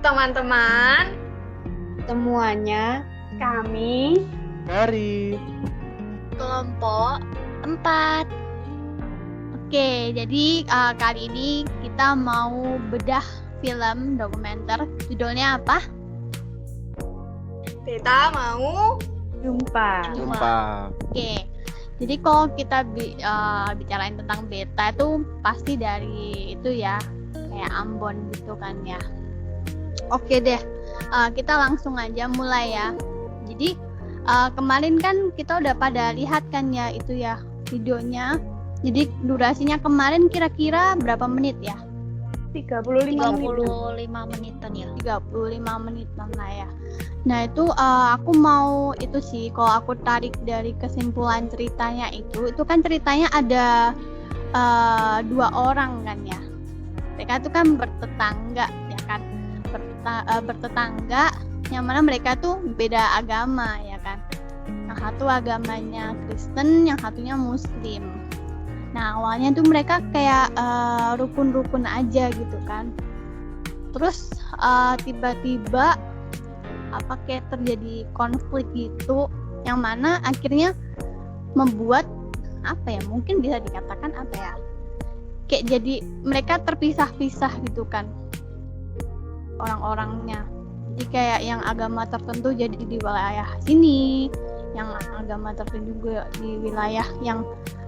teman-teman. Semuanya Kami Mari. Kelompok 4. Oke, jadi kali ini kita mau bedah film dokumenter. Judulnya apa? Kita mau jumpa. Oke, jadi kalau kita bicarain tentang beta itu pasti dari itu ya, kayak Ambon gitu kan ya. Oke deh, kita langsung aja mulai ya. Jadi kemarin kan kita udah pada lihat kan ya itu ya videonya. Jadi durasinya kemarin kira-kira berapa menit ya? 35 menitan ya. 35 menitan lah ya. Nah itu aku mau itu sih, kalau aku tarik dari kesimpulan ceritanya itu kan ceritanya ada 2 orang kan ya. Mereka itu kan bertetangga ya kan, bertetangga yang mana mereka tuh beda agama ya kan. Yang satu agamanya Kristen, yang satunya Muslim. Nah awalnya tuh mereka kayak rukun-rukun aja gitu kan. Terus tiba-tiba kayak terjadi konflik gitu, yang mana akhirnya membuat mungkin bisa dikatakan kayak jadi mereka terpisah-pisah gitu kan orang-orangnya. Jadi kayak yang agama tertentu jadi di wilayah sini, yang agama tertentu juga di wilayah yang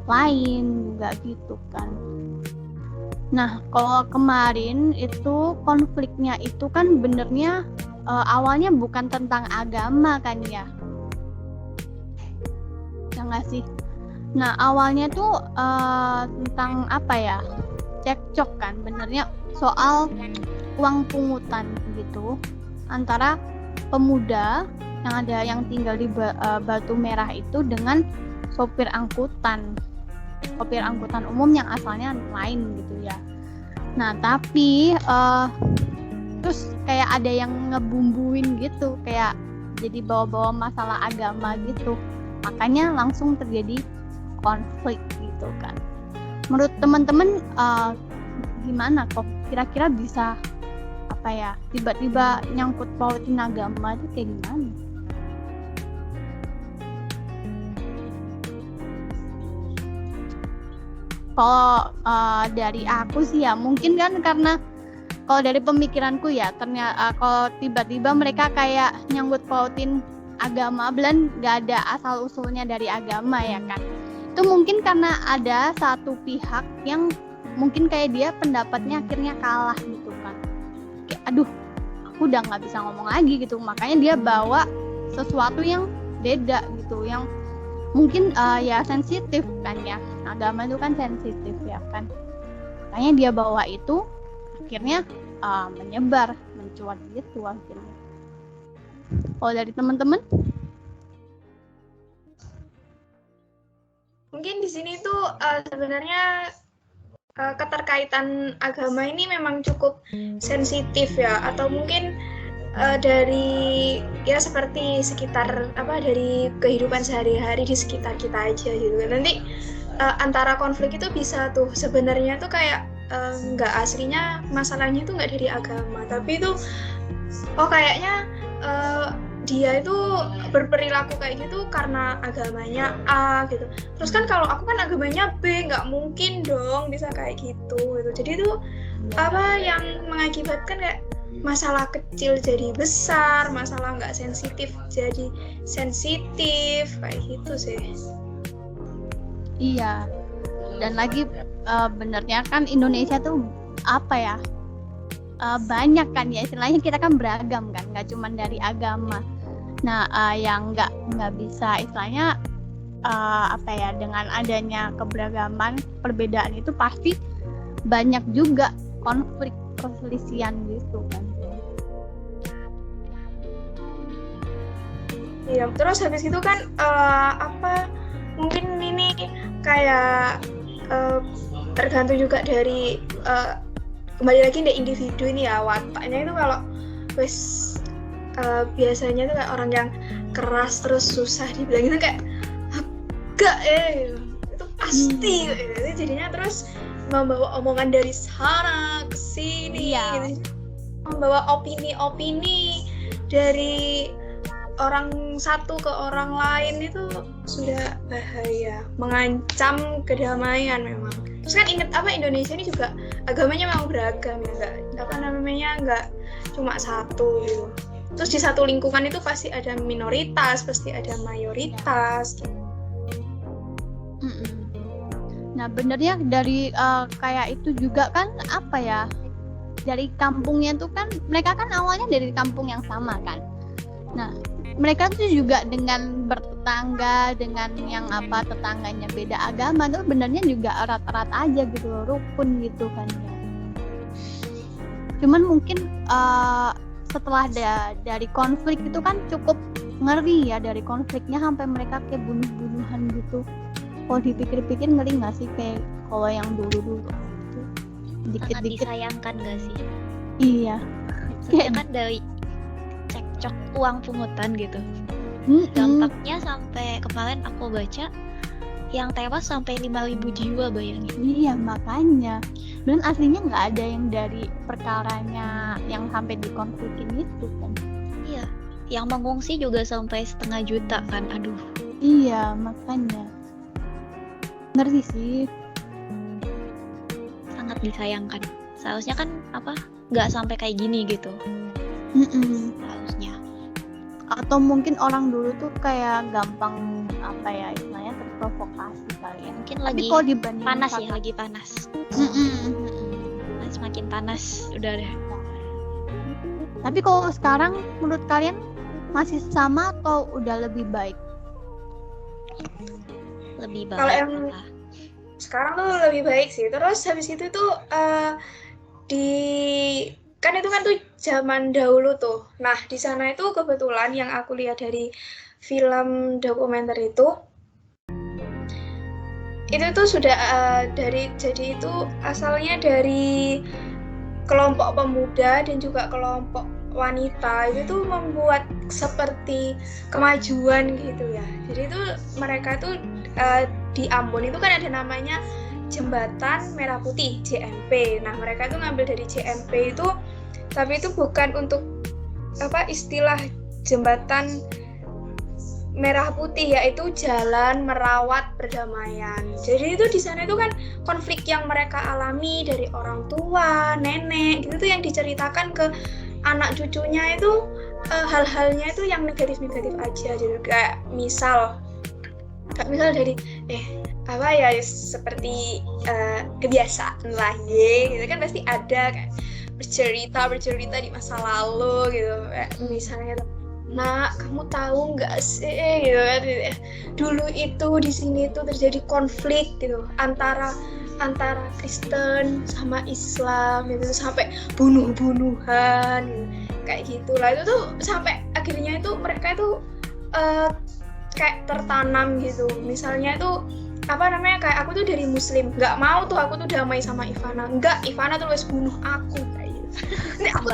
lain juga gitu kan. Nah kalau kemarin itu konfliknya itu kan benernya awalnya bukan tentang agama kan ya nggak sih? Nah awalnya tuh tentang cekcok kan benernya soal uang pungutan gitu antara pemuda yang tinggal di Batu Merah itu dengan sopir angkutan umum yang asalnya lain gitu ya. Nah tapi terus kayak ada yang ngebumbuin gitu, kayak jadi bawa-bawa masalah agama gitu, makanya langsung terjadi konflik gitu kan. Menurut teman-teman gimana kok kira-kira bisa tiba-tiba nyangkut pautin agama itu kayak gimana? Kalau dari aku sih ya mungkin kan karena kalau dari pemikiranku ya ternyata kalau tiba-tiba mereka kayak nyangkut pautin agama belan nggak ada asal usulnya dari agama ya kan, itu mungkin karena ada satu pihak yang mungkin kayak dia pendapatnya akhirnya kalah gitu kan, kayak aduh aku udah nggak bisa ngomong lagi gitu, makanya dia bawa sesuatu yang beda gitu, yang mungkin ya sensitif kan ya, agama itu kan sensitif ya kan, makanya dia bawa itu akhirnya menyebar, mencuat gitu akhirnya. Kalau dari teman-teman? mungkin di sini tuh sebenarnya keterkaitan agama ini memang cukup sensitif ya, atau mungkin dari ya seperti sekitar dari kehidupan sehari-hari di sekitar kita aja gitu. Nanti antara konflik itu bisa tuh sebenarnya tuh kayak nggak aslinya masalahnya tuh nggak dari agama, tapi itu kayaknya dia itu berperilaku kayak gitu karena agamanya A gitu. Terus kan kalau aku kan agamanya B, nggak mungkin dong bisa kayak gitu. Jadi itu yang mengakibatkan kayak masalah kecil jadi besar, masalah nggak sensitif jadi sensitif kayak gitu sih. Iya. Dan lagi benernya kan Indonesia tuh banyak kan ya, istilahnya kita kan beragam kan, nggak cuma dari agama. Nah yang nggak bisa istilahnya dengan adanya keberagaman, perbedaan itu pasti banyak juga konflik perselisihan gitu kan. Iya, terus habis itu kan mungkin ini kayak tergantung juga dari kembali lagi dari individu ini ya, wataknya itu kalau biasanya tuh kayak orang yang keras terus susah dibilang itu kayak enggak itu pasti jadinya terus membawa omongan dari sana ke sini gitu. membawa opini-opini dari orang satu ke orang lain itu sudah bahaya, mengancam kedamaian memang. Terus kan inget Indonesia ini juga agamanya memang beragam ya, nggak cuma satu gitu. Terus di satu lingkungan itu pasti ada minoritas, pasti ada mayoritas. Nah benernya dari kayak itu juga kan dari kampungnya tuh kan mereka kan awalnya dari kampung yang sama kan. Nah mereka tuh juga dengan bertetangga dengan yang tetangganya beda agama tuh benernya juga erat-erat aja gitu loh, rukun gitu kan ya. Cuman mungkin setelah dari konflik itu kan cukup ngeri ya, dari konfliknya sampai mereka kayak bunuh-bunuhan gitu. Kalau dipikir-pikir ngeri nggak sih kayak kalau yang dulu-dulu gitu. Sangat disayangkan nggak sih? Iya. Soalnya kan dari cekcok uang pungutan gitu. Dampaknya sampai kemarin aku baca yang tewas sampai 5.000 jiwa, bayangin. Iya makanya. Dan aslinya nggak ada yang dari perkaranya yang sampai dikonflikin itu kan. Iya. Yang mengungsi juga sampai 500 juta kan. Aduh. Iya makanya. Ngeri sih. Sangat disayangkan. Seharusnya kan nggak sampai kayak gini gitu. Harusnya. Atau mungkin orang dulu tuh kayak gampang istilahnya terprovokasi kali ya. Mungkin Tapi lagi kalau dibanding panas ya, lagi panas. Semakin panas udah deh. Tapi kalau sekarang menurut kalian masih sama atau udah lebih baik? Lebih baik. Kalau yang sekarang tuh lebih baik sih. Terus habis itu tuh kan itu kan tuh zaman dahulu tuh. Nah di sana itu kebetulan yang aku lihat dari film dokumenter itu tuh sudah jadi itu asalnya dari kelompok pemuda dan juga kelompok wanita itu tuh membuat seperti kemajuan gitu ya. Jadi itu mereka tuh di Ambon itu kan ada namanya Jembatan Merah Putih JMP. Nah mereka tuh ngambil dari JMP itu, tapi itu bukan untuk istilah jembatan merah putih, yaitu jalan merawat perdamaian. Jadi itu di sana itu kan konflik yang mereka alami dari orang tua, nenek, gitu tuh yang diceritakan ke anak cucunya itu hal-halnya itu yang negatif-negatif aja. Jadi kayak misal dari seperti kebiasaan lah gitu kan pasti ada kan bercerita di masa lalu gitu, misalnya kamu tahu nggak sih gitu kan, dulu itu di sini tuh terjadi konflik gitu antara Kristen sama Islam gitu sampai bunuh-bunuhan gitu. Kayak gitulah, itu tuh sampai akhirnya itu mereka itu kayak tertanam gitu. Misalnya itu kayak aku tuh dari Muslim, nggak mau tuh aku tuh damai sama Ivana, Ivana terus bunuh aku kayak gitu. Ini aku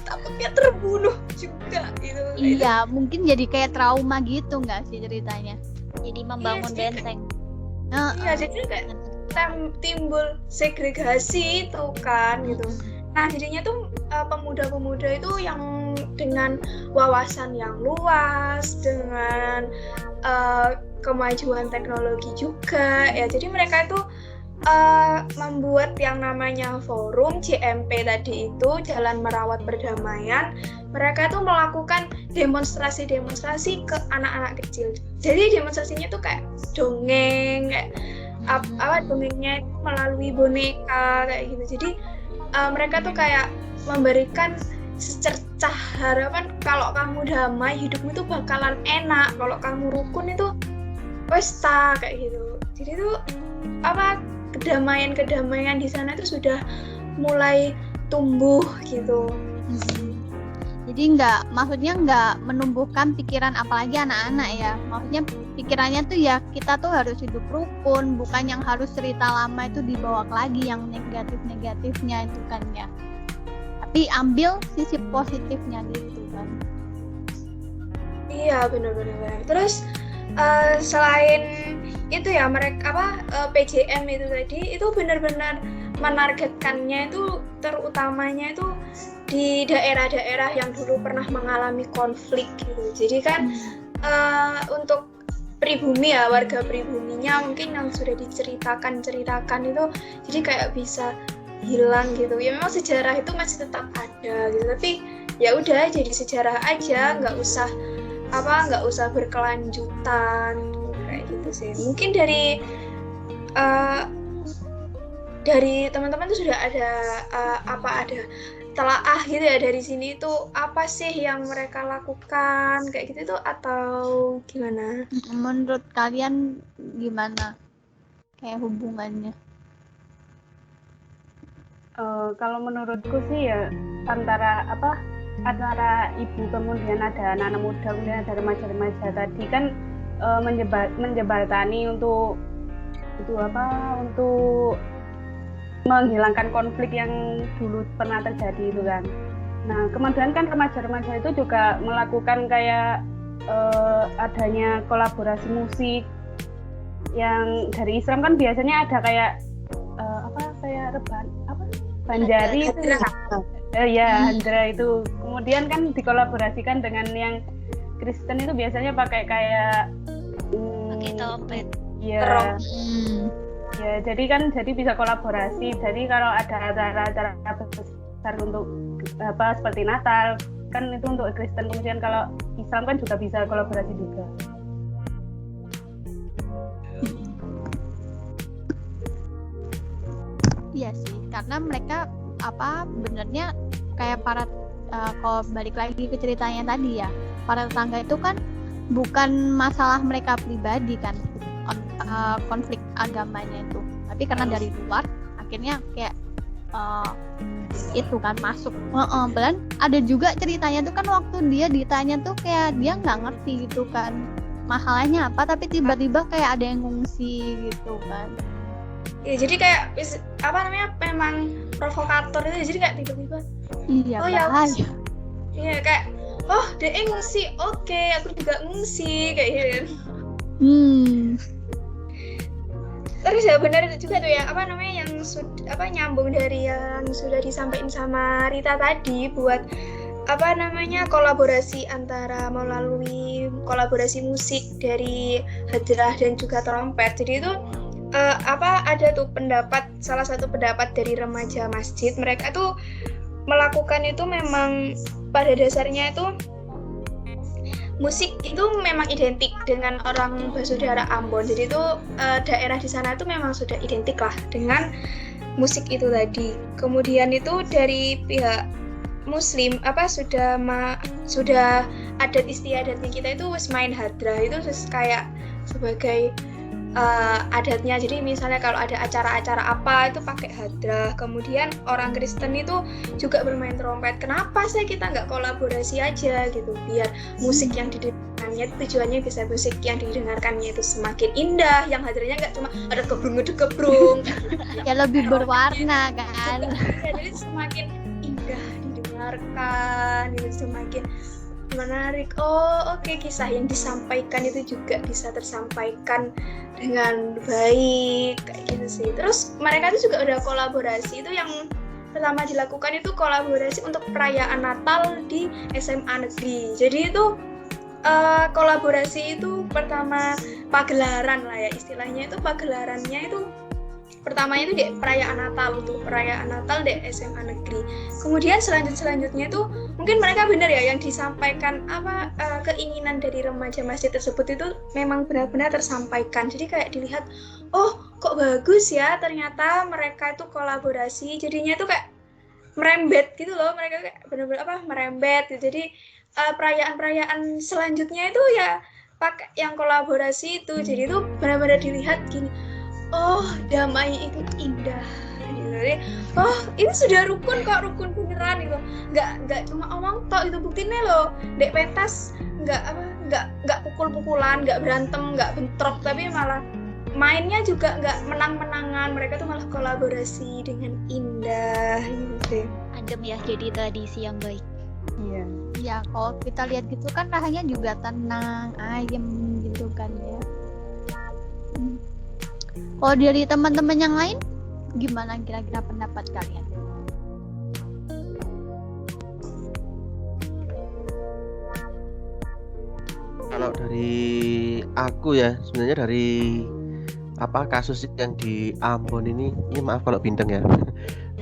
takutnya terbunuh juga gitu. Iya, mungkin jadi kayak trauma gitu nggak sih ceritanya? Jadi membangun benteng. Iya, jadi kayak timbul segregasi itu kan gitu. Nah jadinya tuh pemuda-pemuda itu yang dengan wawasan yang luas, dengan kemajuan teknologi juga ya, jadi mereka itu membuat yang namanya forum JMP tadi itu, Jalan Merawat Perdamaian. Mereka itu melakukan demonstrasi ke anak-anak kecil. Jadi demonstrasinya tuh kayak dongeng, kayak dongengnya itu melalui boneka kayak gitu. Jadi mereka tuh kayak memberikan secercah harapan kalau kamu damai hidupmu itu bakalan enak, kalau kamu rukun itu pesta kayak gitu. Jadi tuh kedamaian di sana itu sudah mulai tumbuh gitu. Jadi maksudnya nggak menumbuhkan pikiran apalagi anak-anak ya. Maksudnya pikirannya tuh ya kita tuh harus hidup rukun, bukan yang harus cerita lama itu dibawa lagi yang negatif-negatifnya itu kan ya. Tapi ambil sisi positifnya gitu kan. Iya benar-benar. Terus selain itu ya mereka PJM itu tadi itu benar-benar menargetkannya itu terutamanya itu di daerah-daerah yang dulu pernah mengalami konflik gitu. Jadi kan untuk pribumi ya, warga pribuminya mungkin yang sudah diceritakan itu jadi kayak bisa hilang gitu. Ya memang sejarah itu masih tetap ada gitu, tapi ya udah jadi sejarah aja, nggak usah berkelanjutan kayak gitu sih. Mungkin dari teman-teman tuh sudah ada ada telaah gitu ya dari sini itu apa sih yang mereka lakukan kayak gitu tuh, atau gimana? Menurut kalian gimana kayak hubungannya? Kalau menurutku sih ya antara ibu kemudian ada anak-anak muda kemudian ada remaja-remaja tadi kan menjembatani untuk menghilangkan konflik yang dulu pernah terjadi itu kan. Nah kemudian kan remaja-remaja itu juga melakukan kayak adanya kolaborasi musik yang dari Islam kan biasanya ada kayak banjari itu handra itu. Kemudian kan dikolaborasikan dengan yang Kristen itu biasanya pakai kayak pakai trompet. Iya. Ya, jadi bisa kolaborasi. Jadi kalau ada acara-acara besar untuk seperti Natal, kan itu untuk Kristen. Kemudian kalau Islam kan juga bisa kolaborasi juga. Iya sih, karena mereka benernya kayak para kalau balik lagi ke ceritanya tadi ya, para tetangga itu kan bukan masalah mereka pribadi kan, konflik agamanya itu, tapi karena dari luar akhirnya kayak itu kan masuk. Bahkan ada juga ceritanya tuh kan waktu dia ditanya tuh kayak dia nggak ngerti gitu kan masalahnya apa, tapi tiba-tiba kayak ada yang ngungsi gitu kan. Ya jadi kayak memang provokator itu, jadi kayak tiba-tiba bahaya. Iya kayak dia ngungsi, oke, aku juga ngungsi kayak gitu. Terus ya benar itu juga tuh ya yang nyambung dari yang sudah disampaikan sama Rita tadi buat kolaborasi antara melalui kolaborasi musik dari hadrah dan juga trompet. Jadi itu ada tuh salah satu pendapat dari remaja masjid, mereka tuh melakukan itu memang pada dasarnya itu musik itu memang identik dengan orang bersaudara Ambon. Jadi itu daerah di sana itu memang sudah identik lah dengan musik itu tadi. Kemudian itu dari pihak Muslim sudah adat istiadatnya kita itu main hadrah itu kayak sebagai adatnya. Jadi misalnya kalau ada acara-acara apa itu pakai hadrah. Kemudian orang Kristen itu juga bermain trompet. Kenapa sih kita nggak kolaborasi aja gitu, biar musik yang didengarkannya tujuannya bisa musik yang didengarkannya itu semakin indah, yang hadrahnya nggak cuma ada kebrung ya lebih berwarna kan. Ya, jadi semakin indah didengarkan gitu, semakin menarik. Oke, kisah yang disampaikan itu juga bisa tersampaikan dengan baik kayak gitu sih. Terus mereka itu juga udah kolaborasi, itu yang pertama dilakukan itu kolaborasi untuk perayaan Natal di SMA negeri. Jadi itu kolaborasi itu pertama pagelaran lah ya istilahnya, itu pagelarannya itu pertamanya itu di perayaan Natal di SMA negeri. Kemudian selanjutnya itu mungkin mereka benar ya yang disampaikan keinginan dari remaja masjid tersebut itu memang benar-benar tersampaikan. Jadi kayak dilihat, kok bagus ya ternyata mereka itu kolaborasi, jadinya itu kayak merembet gitu loh, mereka kayak benar-benar merembet gitu. Jadi perayaan selanjutnya itu ya pakai yang kolaborasi itu. Jadi itu benar-benar dilihat gini, damai itu indah gitu. Ini sudah rukun beneran gitu. Nggak cuma omong tok, itu buktinya loh. Dek pentas nggak pukul-pukulan, nggak berantem, nggak bentrok, tapi malah mainnya juga nggak menang-menangan. Mereka tuh malah kolaborasi dengan indah gitu deh. Adem ya, jadi tradisi yang baik. Iya. Ya kalau kita lihat gitu kan rasanya juga tenang, ayem gitu kan ya. Kalau dari teman-teman yang lain, gimana kira-kira pendapat kalian? Kalau dari aku ya, sebenarnya dari kasus yang di Ambon ini maaf kalau bintang ya.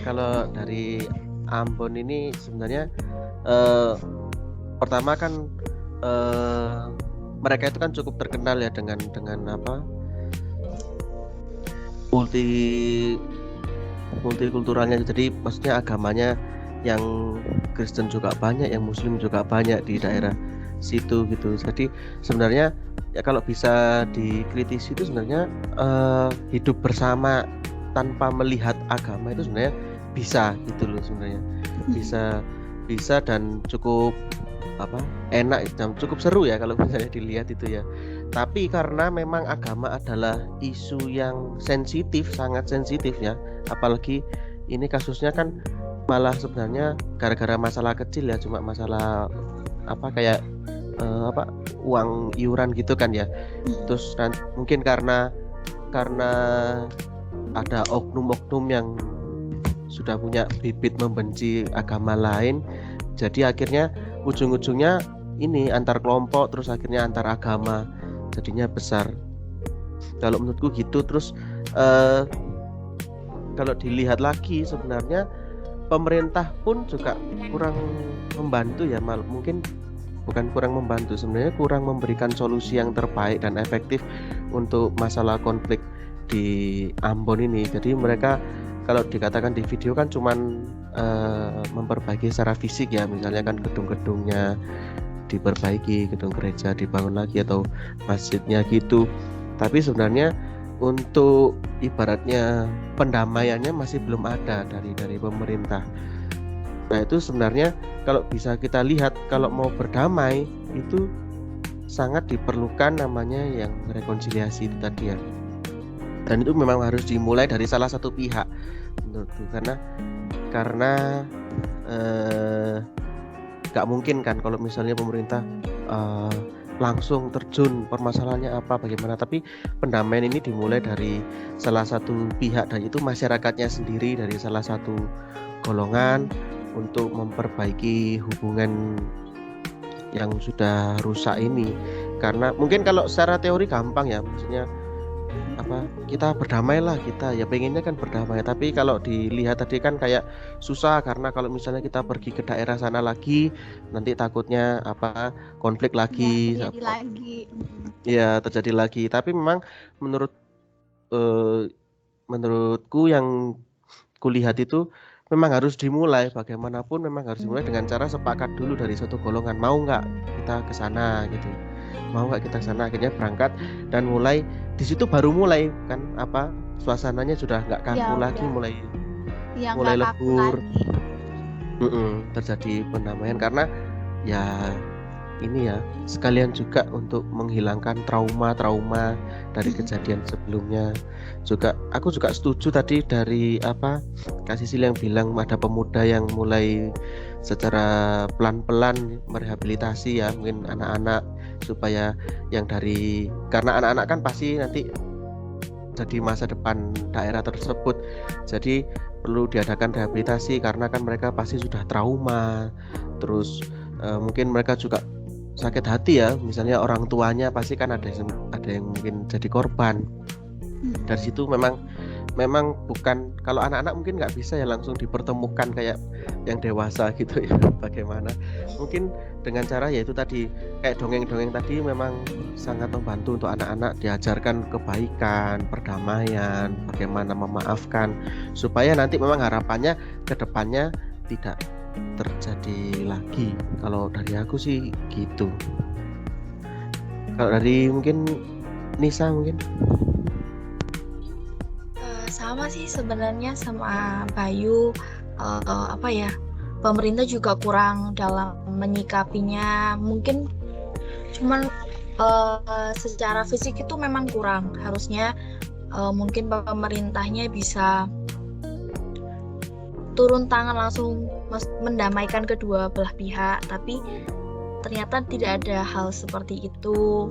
Kalau dari Ambon ini sebenarnya pertama kan mereka itu kan cukup terkenal ya dengan multikulturalnya. Jadi maksudnya agamanya yang Kristen juga banyak, yang Muslim juga banyak di daerah situ gitu. Jadi sebenarnya ya kalau bisa dikritisi itu sebenarnya hidup bersama tanpa melihat agama itu sebenarnya bisa gitu loh, sebenarnya bisa dan cukup enak dan cukup seru ya kalau misalnya dilihat itu ya. Tapi karena memang agama adalah isu yang sensitif, sangat sensitif ya, apalagi ini kasusnya kan malah sebenarnya gara-gara masalah kecil ya, cuma masalah kayak uang iuran gitu kan ya. Terus mungkin karena ada oknum-oknum yang sudah punya bibit membenci agama lain, jadi akhirnya ujung-ujungnya ini antar kelompok, terus akhirnya antar agama jadinya besar. Kalau menurutku gitu. Terus kalau dilihat lagi sebenarnya pemerintah pun juga kurang membantu ya, mungkin bukan kurang membantu, sebenarnya kurang memberikan solusi yang terbaik dan efektif untuk masalah konflik di Ambon ini. Jadi mereka kalau dikatakan di video kan cuman memperbaiki secara fisik ya, misalnya kan gedung-gedungnya diperbaiki, gedung gereja dibangun lagi atau masjidnya gitu. Tapi sebenarnya untuk ibaratnya pendamaiannya masih belum ada dari pemerintah. Nah itu sebenarnya kalau bisa kita lihat, kalau mau berdamai itu sangat diperlukan namanya yang rekonsiliasi itu tadi ya. Dan itu memang harus dimulai dari salah satu pihak menurutku, karena gak mungkin kan kalau misalnya pemerintah langsung terjun permasalahannya bagaimana, tapi pendamaian ini dimulai dari salah satu pihak, dan itu masyarakatnya sendiri, dari salah satu golongan untuk memperbaiki hubungan yang sudah rusak ini. Karena mungkin kalau secara teori gampang ya, maksudnya kita berdamailah, kita ya pengennya kan berdamai, tapi kalau dilihat tadi kan kayak susah, karena kalau misalnya kita pergi ke daerah sana lagi nanti takutnya konflik lagi terjadi lagi. Tapi memang menurutku yang kulihat itu memang harus dimulai, bagaimanapun memang harus dimulai dengan cara sepakat dulu dari satu golongan, mau nggak kita ke sana gitu, mau nggak kita ke sana, akhirnya berangkat dan mulai di situ, baru mulai kan suasananya sudah nggak kaku lagi, mulai lebur, terjadi pendamaian. Karena ya ini ya sekalian juga untuk menghilangkan trauma dari kejadian sebelumnya. Aku juga setuju tadi dari Kak Sisil yang bilang ada pemuda yang mulai secara pelan-pelan merehabilitasi ya, mungkin anak-anak, supaya karena anak-anak kan pasti nanti jadi masa depan daerah tersebut, jadi perlu diadakan rehabilitasi karena kan mereka pasti sudah trauma. Terus mungkin mereka juga sakit hati ya, misalnya orang tuanya pasti kan ada yang mungkin jadi korban. Dari situ memang bukan, kalau anak-anak mungkin nggak bisa ya langsung dipertemukan kayak yang dewasa gitu ya, bagaimana mungkin dengan cara yaitu tadi kayak dongeng-dongeng tadi memang sangat membantu untuk anak-anak, diajarkan kebaikan, perdamaian, bagaimana memaafkan, supaya nanti memang harapannya ke depannya tidak terjadi lagi. Kalau dari aku sih gitu. Kalau dari mungkin Nisa mungkin sama sih sebenarnya sama Bayu. Pemerintah juga kurang dalam menyikapinya, mungkin cuman secara fisik itu memang kurang. Harusnya mungkin pemerintahnya bisa turun tangan langsung mendamaikan kedua belah pihak, tapi ternyata tidak ada hal seperti itu.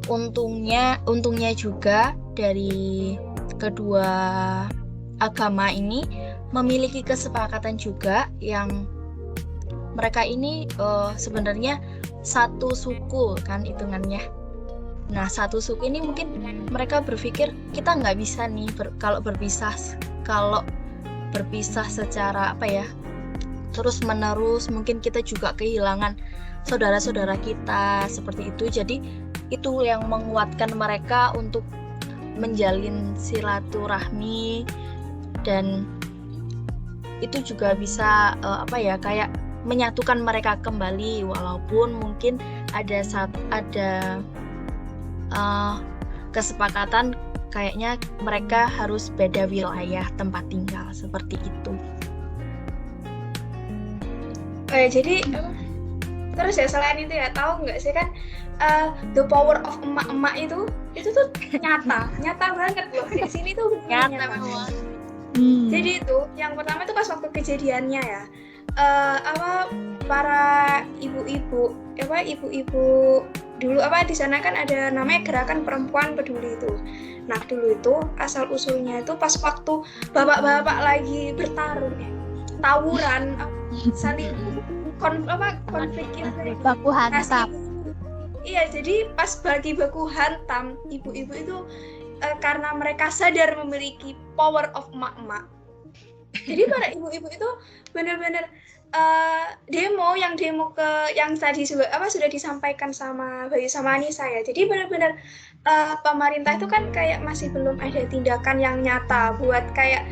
Untungnya juga dari kedua agama ini memiliki kesepakatan juga yang mereka ini sebenarnya satu suku kan hitungannya. Nah, satu suku ini mungkin mereka berpikir kita nggak bisa nih kalau berpisah secara apa ya, terus menerus, mungkin kita juga kehilangan saudara-saudara kita seperti itu. Jadi itu yang menguatkan mereka untuk menjalin silaturahmi, dan itu juga bisa kayak menyatukan mereka kembali, walaupun mungkin ada kesepakatan kayaknya mereka harus beda wilayah tempat tinggal seperti itu. Jadi terus ya selain itu ya, tahu nggak sih kan the power of emak-emak itu tuh nyata banget loh di sini tuh nyata banget. Jadi itu yang pertama itu pas waktu kejadiannya ya, para ibu-ibu dulu di sana kan ada namanya Gerakan Perempuan Peduli itu. Nah dulu itu asal usulnya itu pas waktu bapak-bapak lagi bertarung tawuran saling konflik baku hantam. Iya, jadi pas bagi baku hantam, ibu-ibu itu karena mereka sadar memiliki power of emak-emak. Jadi para ibu-ibu itu benar-benar demo ke yang tadi sudah disampaikan sama Bayu sama Anissa ya. Jadi benar-benar pemerintah itu kan kayak masih belum ada tindakan yang nyata buat kayak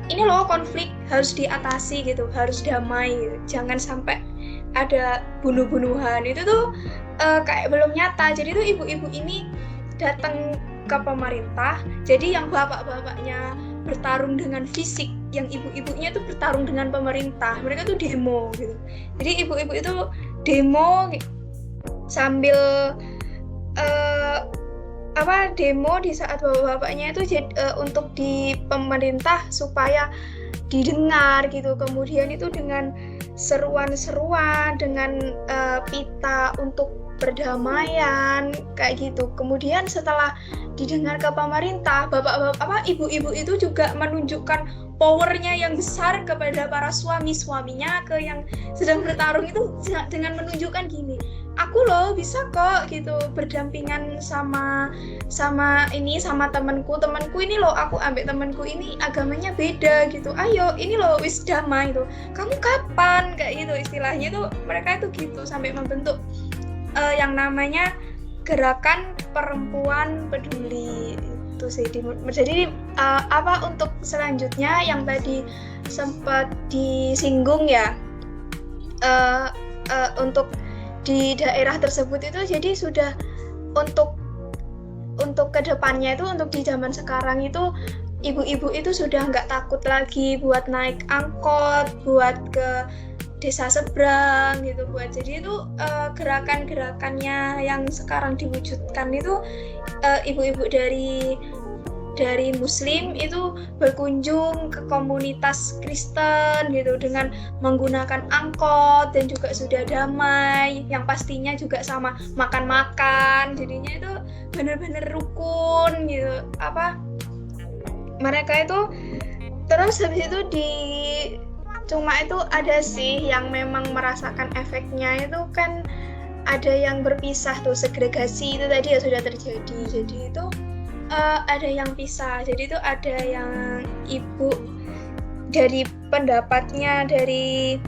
ini loh konflik harus diatasi gitu, harus damai gitu. Jangan sampai ada bunuh-bunuhan. Itu tuh kayak belum nyata. Jadi tuh ibu-ibu ini datang ke pemerintah. Jadi yang bapak-bapaknya bertarung dengan fisik, yang ibu-ibunya tuh bertarung dengan pemerintah. Mereka tuh demo gitu. Jadi ibu-ibu itu demo sambil demo di saat bapak-bapaknya itu untuk di pemerintah supaya didengar gitu. Kemudian itu dengan seruan-seruan, dengan pita untuk perdamaian kayak gitu. Kemudian setelah didengar ke pemerintah, ibu-ibu itu juga menunjukkan powernya yang besar kepada para suaminya ke yang sedang bertarung itu dengan menunjukkan gini, aku loh bisa kok gitu berdampingan sama temanku ini loh, aku ambil temanku ini agamanya beda gitu, ayo ini loh wis damai itu, kamu kapan kayak gitu istilahnya tuh. Mereka itu gitu sampai membentuk yang namanya Gerakan Perempuan Peduli itu sih. Jadi untuk selanjutnya yang tadi sempat disinggung ya, untuk di daerah tersebut itu jadi sudah untuk kedepannya itu, untuk di zaman sekarang itu ibu-ibu itu sudah nggak takut lagi buat naik angkot buat ke desa seberang gitu buat. Jadi itu gerakan-gerakannya yang sekarang diwujudkan itu ibu-ibu dari Muslim itu berkunjung ke komunitas Kristen gitu dengan menggunakan angkot, dan juga sudah damai, yang pastinya juga sama makan-makan. Jadinya itu benar-benar rukun gitu. Mereka itu terus habis itu cuma itu ada sih yang memang merasakan efeknya itu kan, ada yang berpisah tuh, segregasi itu tadi ya sudah terjadi. Jadi itu ada yang pisah. Jadi itu ada yang ibu dari pendapatnya dari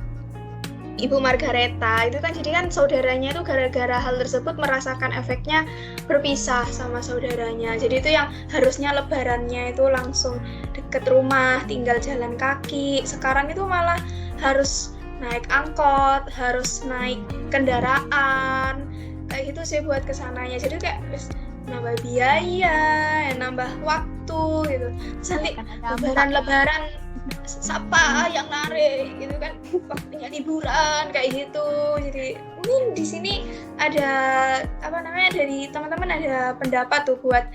Ibu Margareta itu kan, jadi kan saudaranya itu gara-gara hal tersebut merasakan efeknya berpisah sama saudaranya. Jadi itu yang harusnya lebarannya itu langsung deket rumah, tinggal jalan kaki, sekarang itu malah harus naik angkot, harus naik kendaraan kayak gitu sih buat kesananya. Jadi kayak nambah biaya, nambah waktu gitu. Terus nanti lebaran siapa yang narik gitu kan, waktunya liburan kayak gitu. Jadi mungkin di sini ada dari teman-teman ada pendapat tuh buat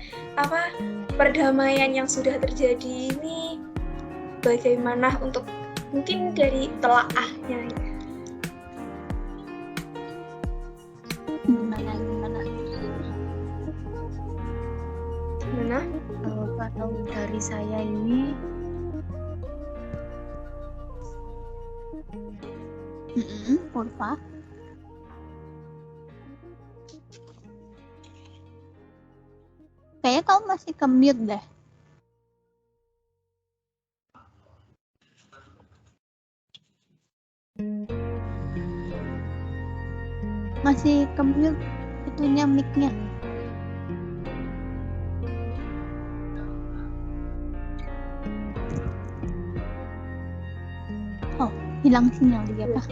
perdamaian yang sudah terjadi ini bagaimana, untuk mungkin dari telaahnya. Gimana? Kalau dari saya ini Ulfa. Kayaknya kamu masih ke-mute deh. Masih ke-mute itunya mic-nya. Oh, hilang sinyal dia apa?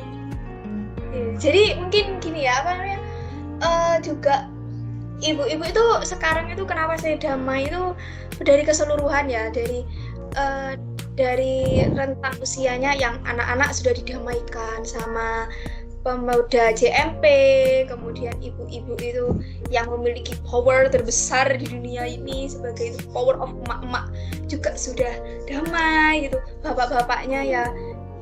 Jadi mungkin gini ya, apa namanya, juga ibu-ibu itu sekarang itu kenapa saya damai itu dari keseluruhan ya, dari rentang usianya yang anak-anak sudah didamaikan sama pemuda JMP, kemudian ibu-ibu itu yang memiliki power terbesar di dunia ini sebagai power of emak-emak juga sudah damai gitu. Bapak-bapaknya ya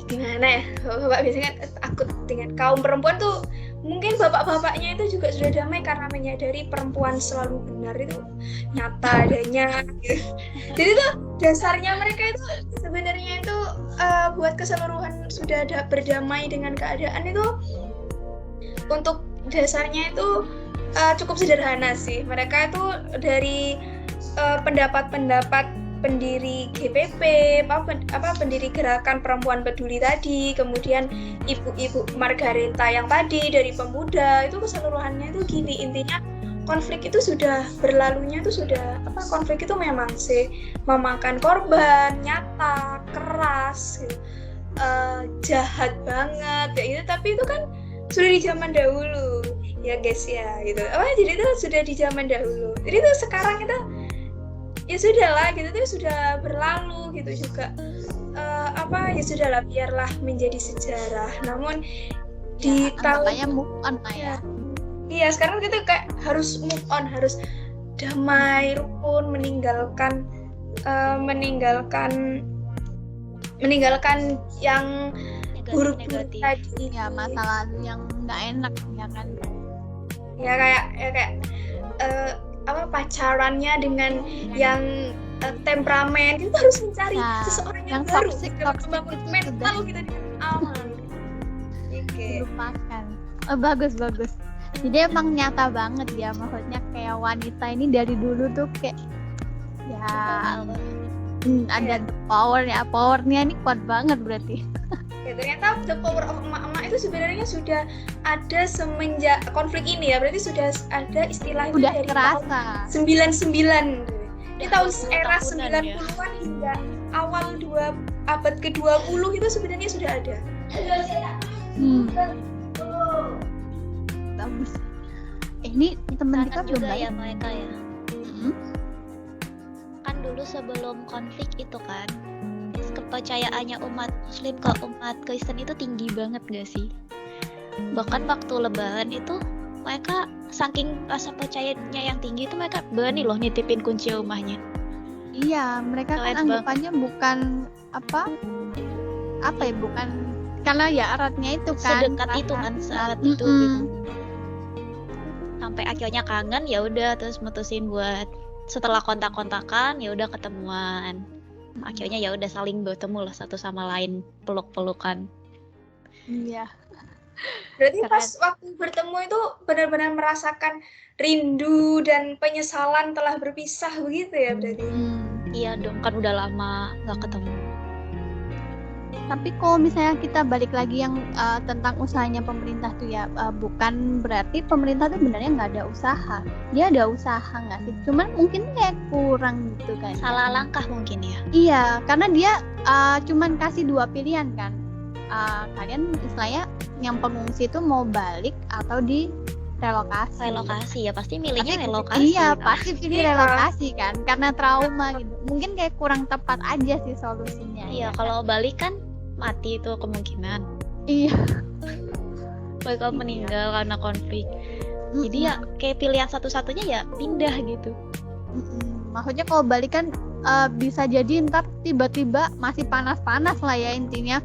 gimana ya, bapak biasanya takut dengan kaum perempuan tuh, mungkin bapak-bapaknya itu juga sudah damai karena menyadari perempuan selalu benar itu nyata adanya gitu. Jadi tuh dasarnya mereka itu sebenarnya itu buat keseluruhan sudah berdamai dengan keadaan itu, untuk dasarnya itu cukup sederhana sih. Mereka itu dari pendapat-pendapat pendiri GPP, pendiri Gerakan Perempuan Peduli tadi, kemudian ibu-ibu Margareta yang tadi dari pemuda, itu keseluruhannya itu gini, intinya konflik itu sudah berlalunya, itu sudah konflik itu memang sih memakan korban nyata, keras, gitu, jahat banget kayak gitu, tapi itu kan sudah di zaman dahulu ya guys ya gitu. Jadi itu sudah di zaman dahulu. Jadi itu sekarang kita ya sudah lah gitu, itu sudah berlalu gitu juga. Ya sudahlah, biarlah menjadi sejarah. Namun di tahun move on lah ya. Iya, sekarang kita kayak harus move on, harus damai, rukun, meninggalkan yang buruk-buruk tadi. Ya, masa lalu yang nggak enak ya kan. Ya kayak pacarannya dengan yang temperamen, kita harus mencari seseorang yang baru, membangun mental kita dengan aman. Lupakan. Bagus. Jadi emang nyata banget ya, maksudnya kayak wanita ini dari dulu tuh kayak ya ada the powernya ini kuat banget berarti. Ya, ternyata the power of emak-emak itu sebenarnya sudah ada semenjak konflik ini ya, berarti sudah ada istilahnya udah dari terasa. tahun 99. Di tahun era 90-an hingga awal abad ke-20 itu sebenarnya sudah ada. Bagus. Ini teman kita belum juga balik. ya mereka ya. Kan dulu sebelum konflik itu kan, kepercayaannya umat Muslim ke umat Kristen itu tinggi banget gak sih? Bahkan waktu Lebaran itu mereka saking rasa percayanya yang tinggi itu, mereka berani loh nitipin kunci rumahnya. Iya, mereka kan anggapannya bukan bukan karena ya eratnya itu kan sedekat itu kan saat itu gitu. Sampai akhirnya kangen, ya udah terus mutusin buat setelah kontak-kontakan ya udah ketemuan. Akhirnya ya udah saling bertemu lah satu sama lain, peluk-pelukan. Iya. Berarti pas waktu bertemu itu benar-benar merasakan rindu dan penyesalan telah berpisah begitu ya berarti? Iya dong, kan udah lama nggak ketemu. Tapi kalau misalnya kita balik lagi yang tentang usahanya pemerintah tuh ya, bukan berarti pemerintah tuh sebenarnya nggak ada usaha. Dia ada usaha nggak sih? Cuman mungkin kayak kurang gitu kan. Salah langkah mungkin ya. Iya, karena dia cuman kasih 2 pilihan kan. Kalian istilahnya yang pengungsi itu mau balik atau di relokasi Ya pasti milihnya relokasi. Iya, pasti pilih relokasi kan, karena trauma gitu. Mungkin kayak kurang tepat aja sih solusinya. Iya, kalau balik kan mati itu kemungkinan. Iya. Mereka meninggal karena konflik. Jadi ya kayak pilihan satu-satunya ya pindah gitu. Maksudnya kalau balik kan bisa jadi ntar tiba-tiba masih panas-panas lah ya intinya.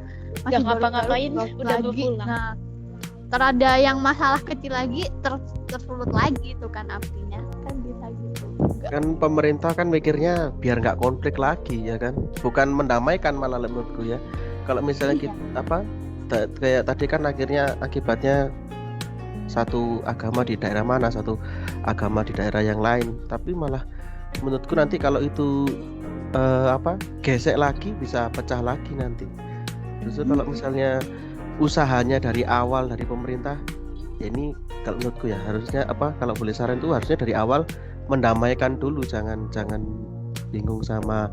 Masih gak ngapa-ngapain udah mau pulang. Nah, terada yang masalah kecil lagi tersulut lagi itu kan apinya, kan bisa gitu juga. Kan pemerintah kan mikirnya biar nggak konflik lagi ya kan, bukan mendamaikan malah menurutku ya. Kalau misalnya kita kayak tadi kan akhirnya akibatnya satu agama di daerah mana, satu agama di daerah yang lain, tapi malah menurutku nanti kalau itu gesek lagi bisa pecah lagi nanti. Justru kalau misalnya usahanya dari awal dari pemerintah, ya ini kalau menurutku ya harusnya kalau boleh saran itu harusnya dari awal mendamaikan dulu, jangan bingung sama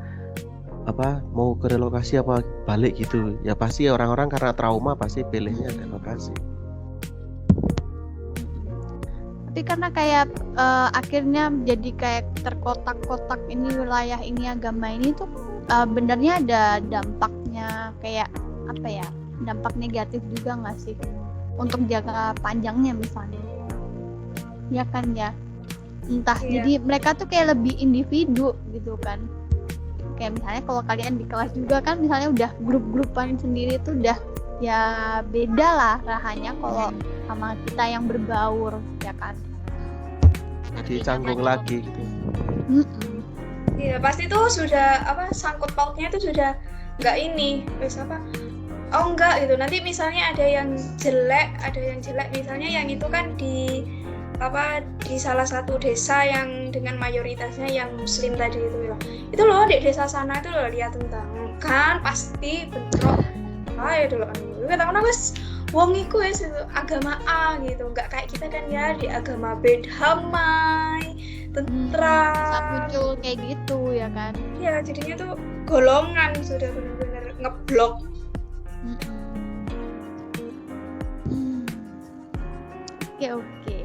mau ke relokasi apa balik gitu. Ya pasti orang-orang karena trauma pasti pilihnya relokasi. Tapi karena kayak akhirnya jadi kayak terkotak-kotak, ini wilayah ini agama ini tuh benernya ada dampaknya, kayak dampak negatif juga nggak sih untuk jangka panjangnya misalnya, ya kan ya, entah jadi mereka tuh kayak lebih individu gitu kan. Kayak misalnya kalau kalian di kelas juga kan misalnya udah grup-grupan sendiri tuh udah ya beda lah rasanya kalau sama kita yang berbaur, ya kan. Jadi canggung lagi gitu. Iya, pasti tuh sudah sangkut pautnya itu sudah enggak ini, terus oh enggak gitu. Nanti misalnya ada yang jelek misalnya yang itu kan di salah satu desa yang dengan mayoritasnya yang muslim tadi itu loh di desa sana itu loh, lihat tentang kan pasti bentrok itu loh kata wes wong iku wis agama A gitu, enggak kayak kita kan ya di agama B damai tentram, bisa muncul kayak gitu ya kan. Iya, jadinya tuh golongan sudah benar-benar ngeblok. Oke.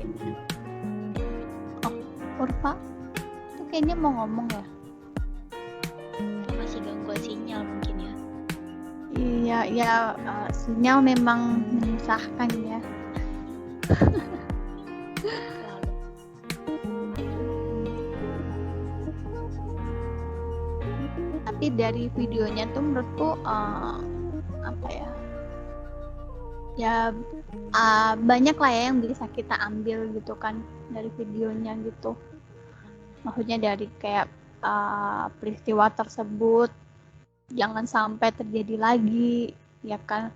Urfa tuh kayaknya mau ngomong ya. Masih gangguan sinyal mungkin ya. Iya, sinyal memang menyusahkan ya. Tapi dari videonya tuh menurutku banyak lah ya yang bisa kita ambil gitu kan dari videonya gitu. Maksudnya dari kayak peristiwa tersebut jangan sampai terjadi lagi, ya kan.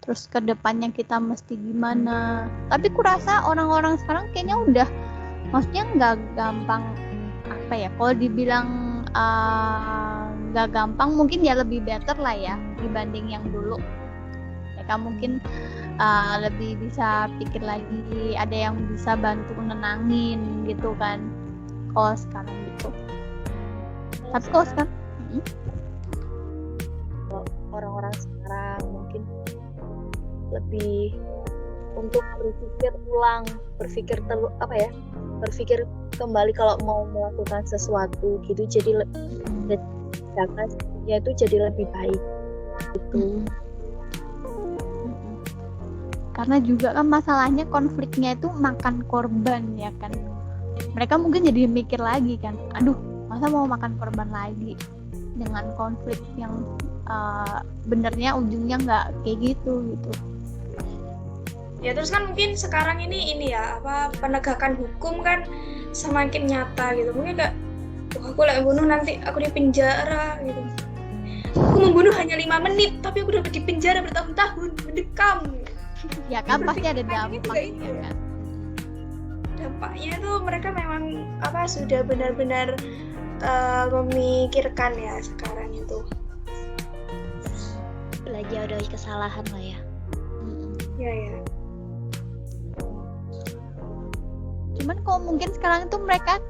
Terus ke depannya kita mesti gimana. Tapi kurasa orang-orang sekarang kayaknya udah, maksudnya nggak gampang kalau dibilang nggak gampang, mungkin ya lebih better lah ya dibanding yang dulu. Ya kan mungkin lebih bisa pikir lagi, ada yang bisa bantu nenangin gitu kan. Kalau sekarang gitu. Tapi kalau sekarang orang-orang sekarang mungkin lebih untuk berpikir ulang, berpikir kembali kalau mau melakukan sesuatu gitu, jadi ya itu jadi lebih baik gitu. Karena juga kan masalahnya konfliknya itu makan korban, ya kan. Mereka mungkin jadi mikir lagi kan, aduh masa mau makan korban lagi dengan konflik yang benernya ujungnya nggak kayak gitu. Ya terus kan mungkin sekarang ini ya penegakan hukum kan semakin nyata gitu. Mungkin kayak aku lagi bunuh nanti aku di penjara gitu. Aku membunuh hanya 5 menit tapi aku dapat di penjara bertahun-tahun, mendekam. Ya kan pasti ada dampaknya kan. Dampaknya tuh mereka memang sudah benar-benar memikirkan ya sekarang itu. Belajar dari kesalahan lah ya. Ya. Cuman kalau mungkin sekarang itu mereka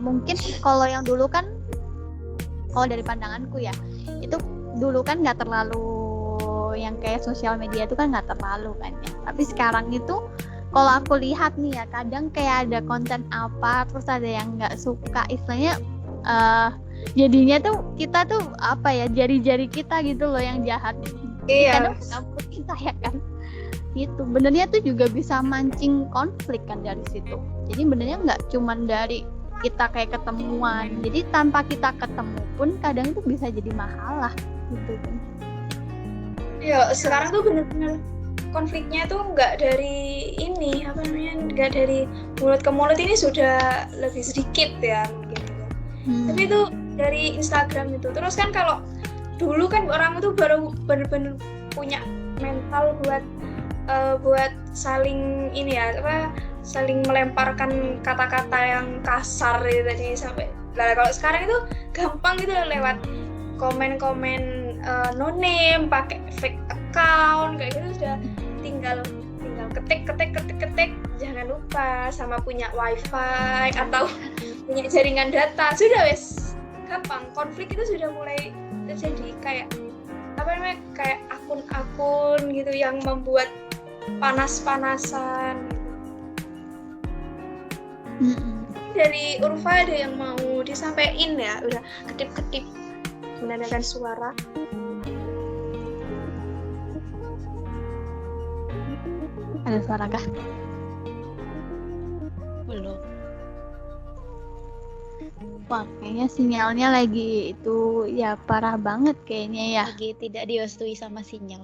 mungkin kalau yang dulu kan, kalau dari pandanganku ya, itu dulu kan nggak terlalu yang kayak sosial media itu kan nggak terlalu kan ya. Tapi sekarang itu kalau aku lihat nih ya, kadang kayak ada konten apa terus ada yang nggak suka, istilahnya jadinya tuh kita tuh jari-jari kita gitu loh yang jahat. Iya. Kadang campur kita ya kan. Itu benernya tuh juga bisa mancing konflik kan dari situ. Jadi benernya nggak cuman dari kita kayak ketemuan, jadi tanpa kita ketemu pun kadang itu bisa jadi masalah gitu kan. Ya sekarang tuh bener-bener konfliknya tuh nggak dari ini nggak dari mulut ke mulut, ini sudah lebih sedikit ya mungkin. Tapi itu dari Instagram itu. Terus kan kalau dulu kan orang itu baru bener-bener punya mental buat saling ini ya saling melemparkan kata-kata yang kasar gitu tadi sampai. Nah, kalau sekarang itu gampang gitu lewat komen-komen no name, pakai fake account kayak gitu sudah tinggal ketik. Jangan lupa sama punya wifi atau punya jaringan data, sudah wes gampang. Konflik itu sudah mulai terjadi kayak kayak akun-akun gitu yang membuat panas-panasan gitu. Dari Urfa ada yang mau disampaikan ya, udah kedip-kedip menandakan suara. Ada suara kah? Belum. Wah, kayaknya sinyalnya lagi itu ya parah banget kayaknya ya. Lagi tidak direstui sama sinyal.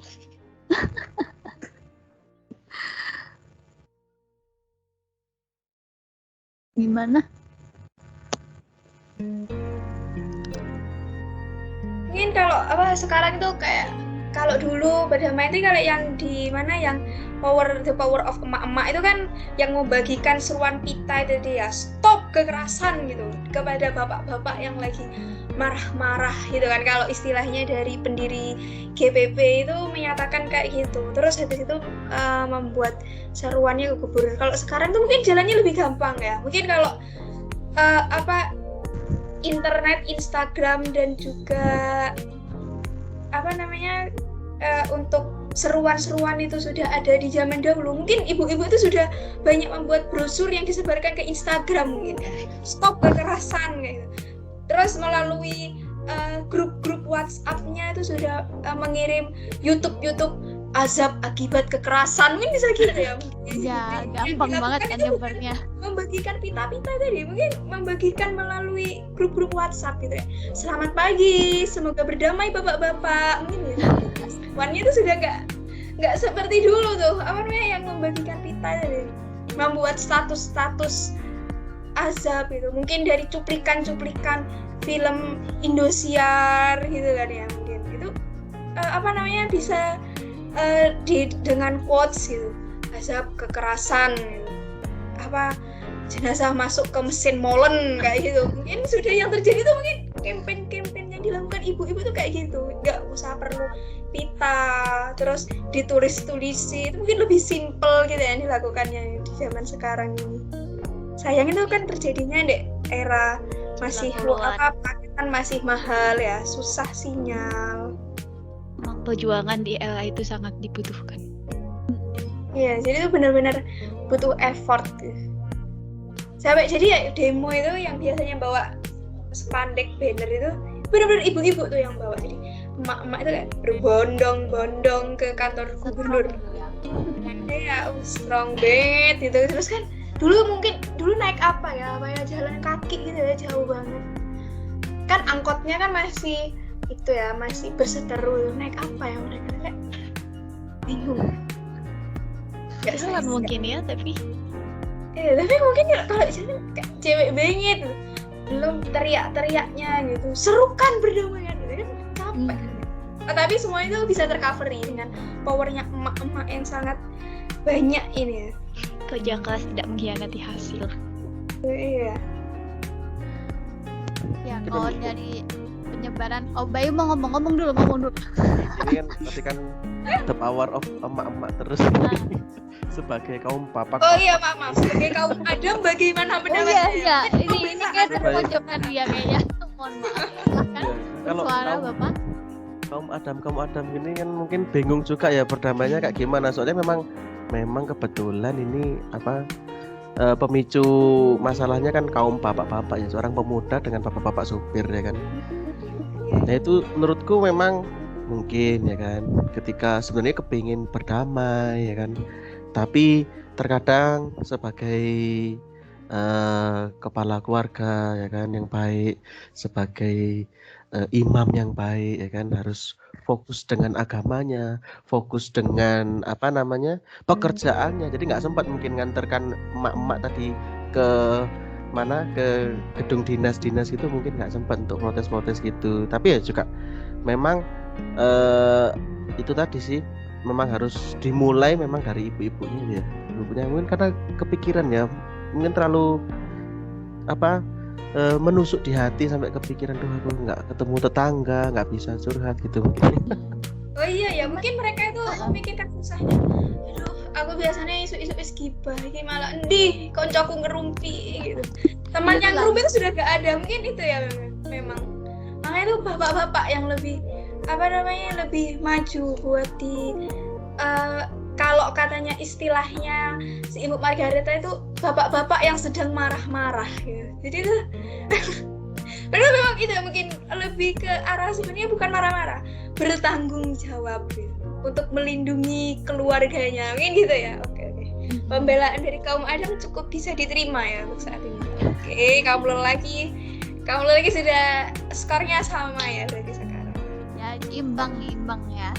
Gimana? Mungkin kalau sekarang itu kayak kalau dulu pada main itu kalau yang di mana yang the power of emak-emak itu kan yang membagikan seruan pita itu dia stop kekerasan gitu kepada bapak-bapak yang lagi marah-marah gitu kan, kalau istilahnya dari pendiri GPP itu menyatakan kayak gitu. Terus habis itu membuat seruannya ke gubernur. Kalau sekarang tuh mungkin jalannya lebih gampang ya, mungkin kalau internet, Instagram dan juga untuk seruan-seruan itu sudah ada di zaman dahulu. Mungkin ibu-ibu itu sudah banyak membuat brosur yang disebarkan ke Instagram mungkin. Stop kekerasan kayak gitu. Terus melalui grup-grup WhatsApp-nya itu sudah mengirim YouTube azab akibat kekerasan, mungkin bisa gitu ya. Ya, gampang banget kan nyebarnya. Membagikan pita-pita tadi, mungkin membagikan melalui grup-grup WhatsApp gitu ya. Selamat pagi, semoga berdamai bapak-bapak. Mungkin gitu. Wannya itu sudah nggak seperti dulu tuh, yang membagikan pita tadi. Membuat status-status azab itu. Mungkin dari cuplikan-cuplikan film Indosiar gitu kan ya, mungkin. Itu bisa dengan quotes gitu, azab kekerasan gitu. Jenazah masuk ke mesin molen kayak gitu. Mungkin sudah yang terjadi itu mungkin campaign yang dilakukan ibu-ibu tuh kayak gitu, nggak usah perlu pita terus ditulis-tulisi, itu mungkin lebih simple gitu ya dilakukannya di zaman sekarang ini. Sayang itu kan terjadinya di era masih paketan masih mahal ya, susah sinyal. Perjuangan di era itu sangat dibutuhkan. Iya, jadi itu benar-benar butuh effort. Sampai jadi ya demo itu yang biasanya bawa spanduk banner itu benar-benar ibu-ibu tuh yang bawa. Jadi emak-emak itu kayak berbondong-bondong ke kantor gubernur. Ya, strong banget gitu. Terus kan dulu naik apa ya jalan kaki gitu ya, jauh banget. Kan angkotnya kan masih itu ya, masih berseteru. Naik apa ya mereka kayak bingung. Gak salah mungkin ya, tapi tapi mungkin kalau jalan kayak cewek banget gitu. Belum teriak-teriaknya gitu, serukan berdamaian gitu kan capek. Tapi semua itu bisa tercovery dengan powernya emak-emak yang sangat banyak ini ya. Kerja keras tidak mengkhianati hasil. Iya. Ya, kalau dari penyebaran, Bayu mau ngomong dulu. Ini kan tadi kan the power of emak-emak terus. Sebagai kaum papa. Oh iya, maaf. Sebagai kaum Adam bagaimana pendapatnya? Oh iya. Ini kayak terpojokkan dia kayaknya. Mohon maaf. Kan Kalau suara Bapak. Kaum Adam ini kan mungkin bingung juga ya berdamainya kayak gimana. Soalnya memang kebetulan ini pemicu masalahnya kan kaum bapak-bapak ya, seorang pemuda dengan bapak-bapak supir ya kan. Nah itu menurutku memang mungkin ya kan, ketika sebenarnya kepingin berdamai ya kan, tapi terkadang sebagai kepala keluarga ya kan yang baik, sebagai imam yang baik ya kan, harus fokus dengan agamanya, fokus dengan pekerjaannya. Jadi nggak sempat mungkin nganterkan emak-emak tadi ke mana ke gedung dinas-dinas itu mungkin nggak sempat untuk protes-protes gitu. Tapi ya juga memang itu tadi sih, memang harus dimulai memang dari ibu-ibunya ya. Ibunya mungkin karena kepikiran ya, mungkin terlalu menusuk di hati sampai kepikiran tuh aku nggak ketemu tetangga, nggak bisa curhat gitu mungkin. Oh iya ya, mungkin mereka itu memikirkan susahnya. Aduh, aku biasanya isu-isu wis gibah, ini malah ndih koncoku ngerumpi gitu. Teman yang ngerumpi itu sudah gak ada, mungkin itu ya memang. Makanya itu bapak-bapak yang lebih lebih maju buat di kalau katanya istilahnya si Ibu Margareta itu bapak-bapak yang sedang marah-marah gitu. Jadi itu padahal memang itu mungkin lebih ke arah sebenarnya bukan marah-marah, bertanggung jawab gitu, untuk melindungi keluarganya, mungkin gitu ya. Oke. Pembelaan dari kaum Adam cukup bisa diterima ya untuk saat ini. Oke, kaum lelaki sudah skornya sama ya berarti sekarang. Ya imbang ya.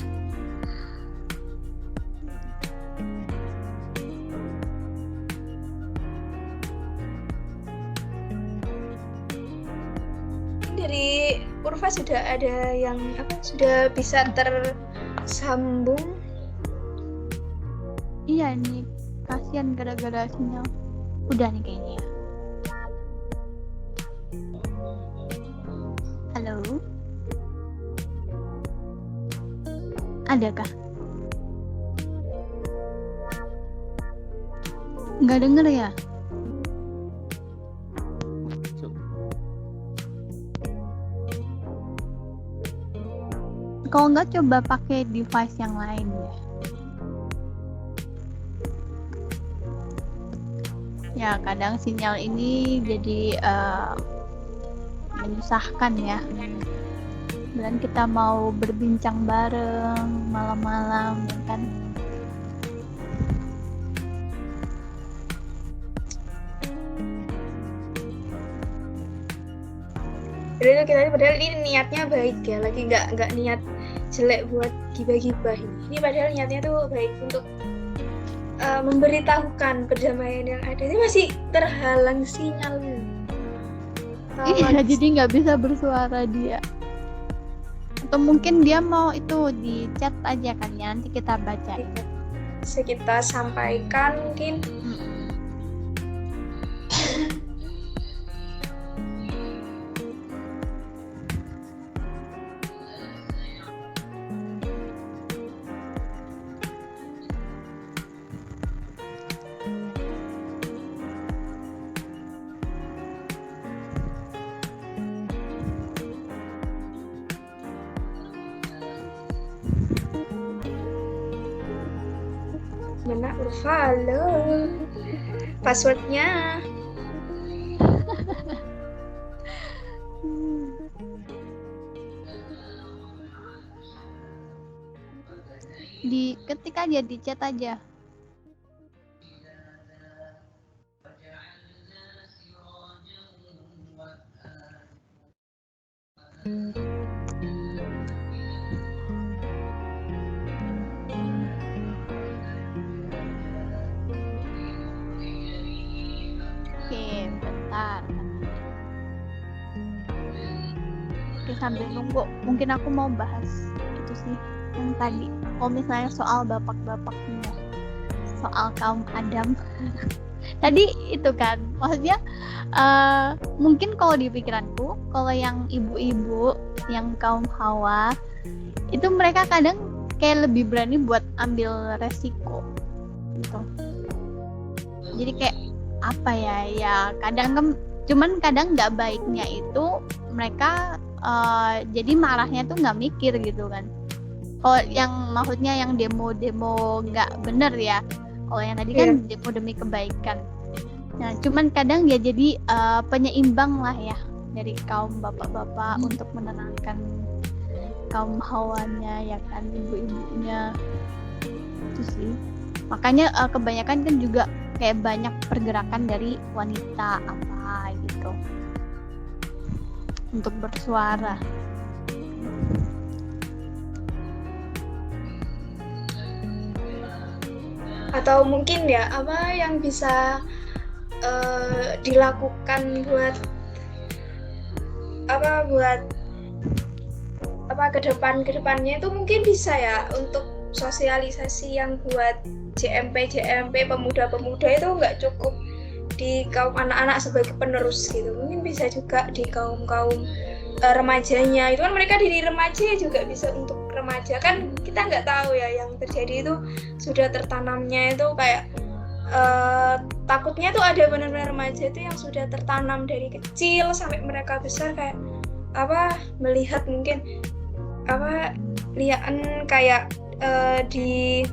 Dari Urfa sudah ada yang sudah bisa tersambung. Iya nih, kasihan gara-gara sinyal. Udah nih kayaknya. Halo? Adakah? Nggak denger ya? Kalau nggak coba pakai device yang lain ya. Ya kadang sinyal ini jadi menyusahkan ya. Dan kita mau berbincang bareng malam-malam ya kan. Padahal ini niatnya baik ya, lagi nggak niat jelek buat gibah-gibah ini. Ini padahal niatnya tuh baik untuk memberitahukan perdamaian yang ada. Ini masih terhalang sinyalnya. Iya, jadi nggak bisa bersuara dia. Atau mungkin dia mau itu di chat aja kan ya, nanti kita baca. Bisa kita sampaikan mungkin. Mana Urfa, halo. Passwordnya. Ketik aja di chat aja. Oke, bentar. Oke, sambil nunggu, mungkin aku mau bahas itu sih yang tadi. Kalau misalnya soal bapak-bapaknya, soal kaum Adam. Tadi itu kan, maksudnya mungkin kalau di pikiranku, kalau yang ibu-ibu, yang kaum Hawa, itu mereka kadang kayak lebih berani buat ambil resiko gitu. Jadi kayak apa ya kadang kan, cuman kadang nggak baiknya itu mereka jadi marahnya tuh nggak mikir gitu kan. Kalau yang maksudnya yang demo nggak bener ya, kalau yang tadi kan demo demi kebaikan. Nah cuman kadang ya jadi penyeimbang lah ya dari kaum bapak-bapak untuk menenangkan kaum hawanya ya kan, ibu-ibunya itu sih. Makanya kebanyakan kan juga kayak banyak pergerakan dari wanita apa gitu untuk bersuara. Atau mungkin ya apa yang bisa dilakukan buat kedepannya itu mungkin bisa ya untuk sosialisasi yang buat JMP pemuda-pemuda itu nggak cukup di kaum anak-anak sebagai penerus gitu, mungkin bisa juga di kaum remajanya. Itu kan mereka diri remaja juga bisa untuk remaja, kan kita nggak tahu ya yang terjadi itu sudah tertanamnya itu kayak takutnya tuh ada benar-benar remaja itu yang sudah tertanam dari kecil sampai mereka besar kayak melihat mungkin liaan kayak di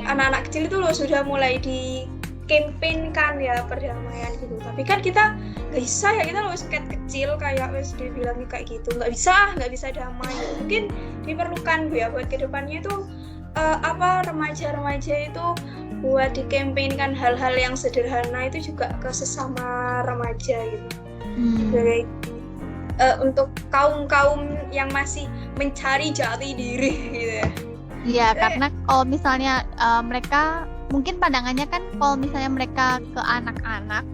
anak-anak kecil itu loh sudah mulai di campaign-kan ya perdamaian gitu. Tapi kan kita nggak bisa ya, kita loh kecil kayak wes dibilangnya kayak gitu nggak bisa damai. Mungkin diperlukan ya buat kedepannya itu remaja-remaja itu buat dikampeinkan hal-hal yang sederhana itu juga ke sesama remaja gitu. Sebagai untuk kaum yang masih mencari jati diri gitu ya. Iya, karena kalau misalnya mereka mungkin pandangannya kan kalau misalnya mereka ke anak-anak,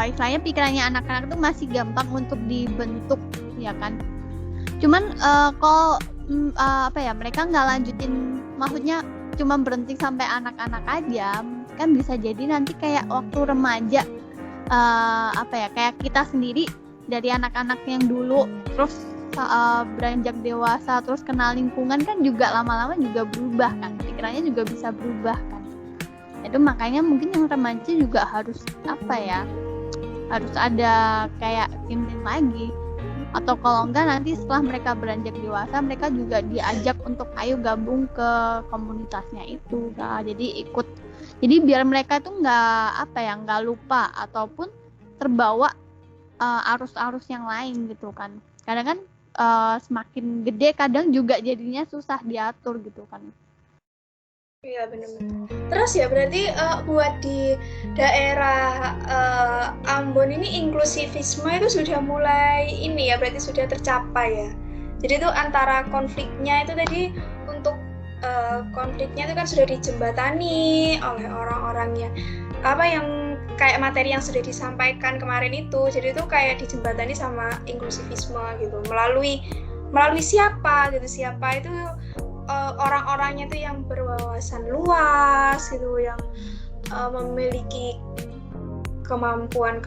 istilahnya pikirannya anak-anak itu masih gampang untuk dibentuk, ya kan. Cuman kalau mereka nggak lanjutin, maksudnya cuma berhenti sampai anak-anak aja, kan bisa jadi nanti kayak waktu remaja, kayak kita sendiri dari anak-anak yang dulu terus beranjak dewasa terus kenal lingkungan kan juga lama-lama juga berubah kan, pikirannya juga bisa berubah kan. Itu makanya mungkin yang remaja juga harus harus ada kayak campaign lagi, atau kalau enggak nanti setelah mereka beranjak dewasa mereka juga diajak untuk ayo gabung ke komunitasnya itu. Nah, jadi biar mereka tuh nggak lupa ataupun terbawa arus-arus yang lain gitu kan. Kadang kan semakin gede kadang juga jadinya susah diatur gitu kan. Iya benar-benar. Terus ya berarti buat di daerah Ambon ini inklusivisme itu sudah mulai berarti sudah tercapai ya. Jadi itu antara konfliknya itu tadi untuk konfliknya itu kan sudah dijembatani oleh orang-orang yang kayak materi yang sudah disampaikan kemarin itu. Jadi itu kayak dijembatani sama inklusivisme gitu melalui siapa itu orang-orangnya itu yang berwawasan luas gitu, yang memiliki kemampuan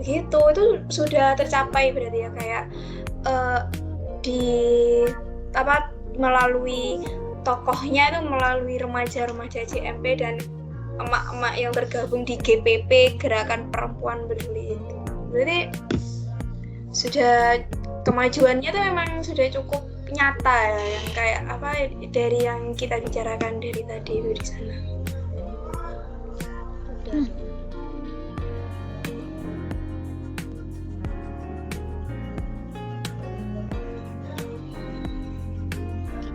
gitu, itu sudah tercapai berarti ya, kayak melalui tokohnya itu melalui remaja-remaja JMP dan emak-emak yang tergabung di GPP, Gerakan Perempuan Peduli itu. Berarti sudah kemajuannya tuh memang sudah cukup nyata ya, yang kayak dari yang kita bicarakan dari tadi itu di sana.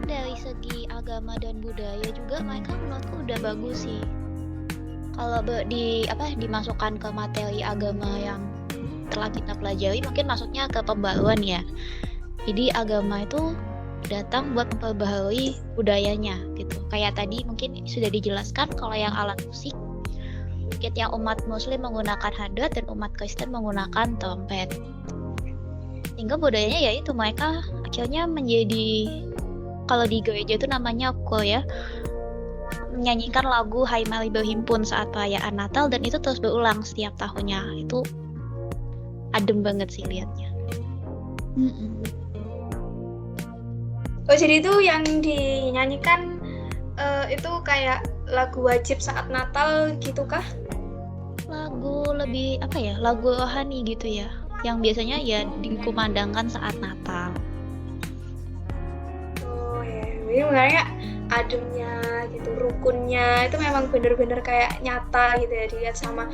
Dari segi agama dan budaya juga mereka menurutku udah bagus sih. Kalau dimasukkan ke materi agama yang telah kita pelajari, mungkin masuknya ke pembaruan ya. Jadi agama itu datang buat memperbaharui budayanya gitu. Kayak tadi mungkin sudah dijelaskan kalau yang alat musik, mungkin yang umat Muslim menggunakan hadat dan umat Kristen menggunakan trompet. Sehingga budayanya yaitu mereka akhirnya menjadi, kalau di gereja itu namanya kol ya, menyanyikan lagu Hai Mari Berhimpun saat perayaan Natal, dan itu terus berulang setiap tahunnya. Itu adem banget sih liatnya. Oh jadi itu yang dinyanyikan itu kayak lagu wajib saat Natal gitu kah? Lagu lebih lagu rohani gitu ya, yang biasanya ya dikumandangkan saat Natal. Oh ya, ini makanya ademnya gitu, rukunnya itu memang benar-benar kayak nyata gitu ya, dilihat sama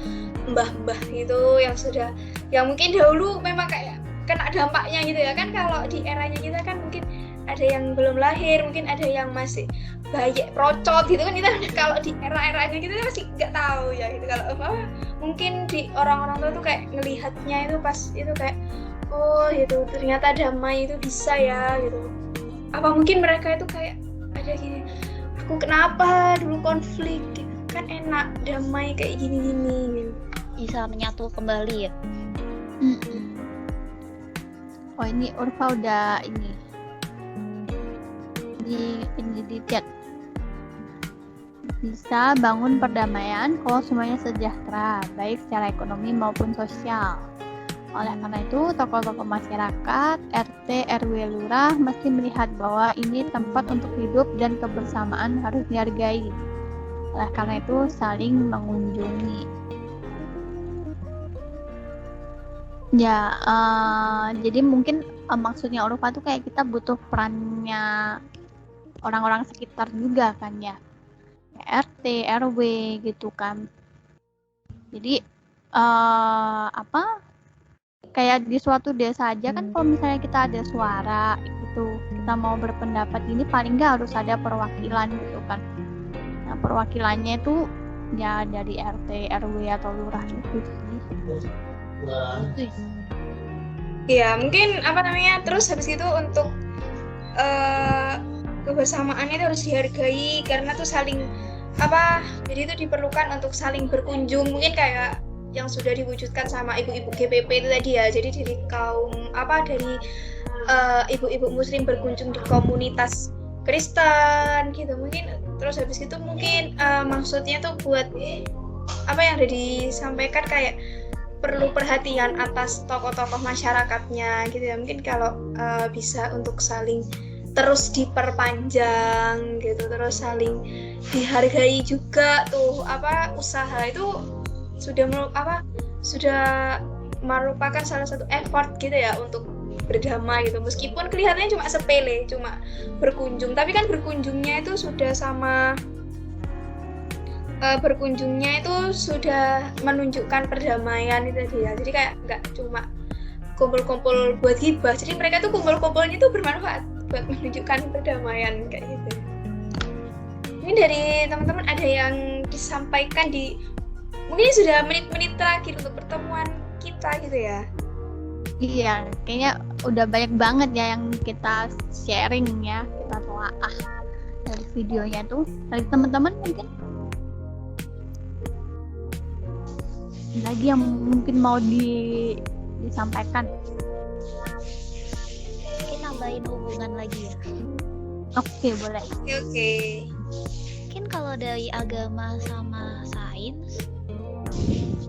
mbah-mbah gitu yang mungkin dahulu memang kayak kena dampaknya gitu ya kan. Kalau di eranya kita kan mungkin ada yang belum lahir, mungkin ada yang masih bayi procot gitu kan, kita kalau di era-eranya kita masih nggak tahu ya gitu. Kalau mungkin di orang-orang tua tuh kayak ngelihatnya itu pas itu kayak oh gitu, ternyata damai itu bisa ya gitu. Apa mungkin mereka itu kayak ada gini, aku kenapa dulu konflik gitu. kan enak damai kayak gini-gini gitu. Bisa menyatu kembali ya. Oh ini Urfa udah ini di chat. Bisa bangun perdamaian kalau semuanya sejahtera, baik secara ekonomi maupun sosial. Oleh karena itu, tokoh-tokoh masyarakat, RT, RW, lurah mesti melihat bahwa ini tempat untuk hidup dan kebersamaan harus dihargai. Oleh karena itu, saling mengunjungi. Ya, jadi mungkin maksudnya Urfa tuh kayak kita butuh perannya orang-orang sekitar juga kan ya. RT, RW gitu kan. Jadi kayak di suatu desa aja kan kalau misalnya kita ada suara gitu, kita mau berpendapat ini paling nggak harus ada perwakilan gitu kan. Nah, perwakilannya itu ya dari RT, RW atau lurah itu sih. Ya mungkin terus habis itu untuk kebersamaannya itu harus dihargai karena tuh saling jadi itu diperlukan untuk saling berkunjung, mungkin kayak yang sudah diwujudkan sama ibu-ibu GPP itu tadi ya. Jadi dari kaum dari ibu-ibu muslim berkunjung di komunitas Kristen gitu mungkin. Terus habis itu mungkin maksudnya tuh buat yang udah disampaikan kayak perlu perhatian atas tokoh-tokoh masyarakatnya gitu ya. Mungkin kalau bisa untuk saling terus diperpanjang gitu, terus saling dihargai juga tuh usaha itu sudah merupakan salah satu effort gitu ya untuk berdamai gitu. Meskipun kelihatannya cuma sepele, cuma berkunjung, tapi kan berkunjungnya itu sudah menunjukkan perdamaian itu dia. Jadi kayak nggak cuma kumpul-kumpul buat hibah. Jadi mereka tuh kumpul-kumpulnya tuh bermanfaat buat menunjukkan perdamaian kayak gitu. Ini dari teman-teman ada yang disampaikan mungkin sudah menit-menit terakhir untuk pertemuan kita gitu ya. Iya, kayaknya udah banyak banget ya yang kita sharing ya, kita telaah dari videonya tuh. Dari teman-teman mungkin lagi yang mungkin mau disampaikan. Mungkin nambahin hubungan lagi ya. Oke, boleh. Oke. Mungkin kalau dari agama sama sains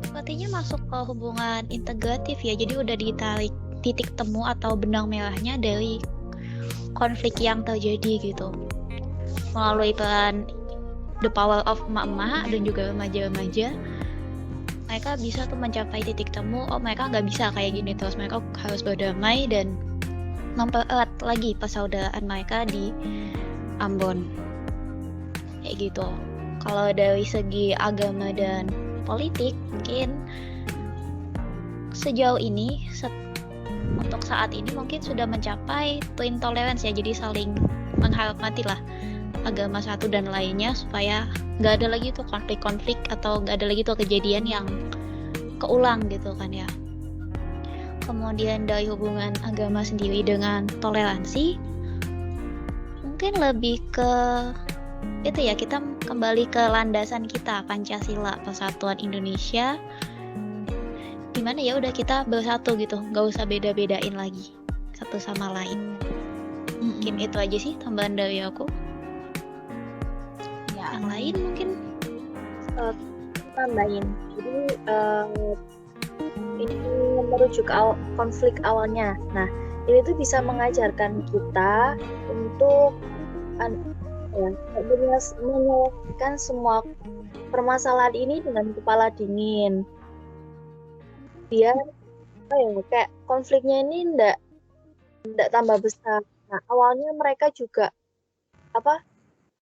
sepertinya masuk ke hubungan integratif ya. Jadi udah ditarik titik temu atau benang merahnya dari konflik yang terjadi gitu. Melalui peran the power of emak-emak dan juga remaja-remaja, mereka bisa tuh mencapai titik temu. Oh, mereka nggak bisa kayak gini terus, mereka harus berdamai dan mempererat lagi persaudaraan mereka di Ambon kayak gitu. Kalau dari segi agama dan politik mungkin sejauh ini untuk saat ini mungkin sudah mencapai twin tolerance ya, jadi saling menghormati lah agama satu dan lainnya supaya nggak ada lagi tuh konflik-konflik atau nggak ada lagi tuh kejadian yang keulang gitu kan ya. Kemudian dari hubungan agama sendiri dengan toleransi mungkin lebih ke itu ya, kita kembali ke landasan kita Pancasila, Persatuan Indonesia, dimana ya udah kita bersatu gitu, nggak usah beda-bedain lagi satu sama lain. Mungkin itu aja sih tambahan dari aku. Ya, yang lain mungkin tambahin. Jadi ini merujuk konflik awalnya. Nah, ini tuh bisa mengajarkan kita untuk menyelesaikan semua permasalahan ini dengan kepala dingin. Biar kayak konfliknya ini ndak tambah besar. Nah, awalnya mereka juga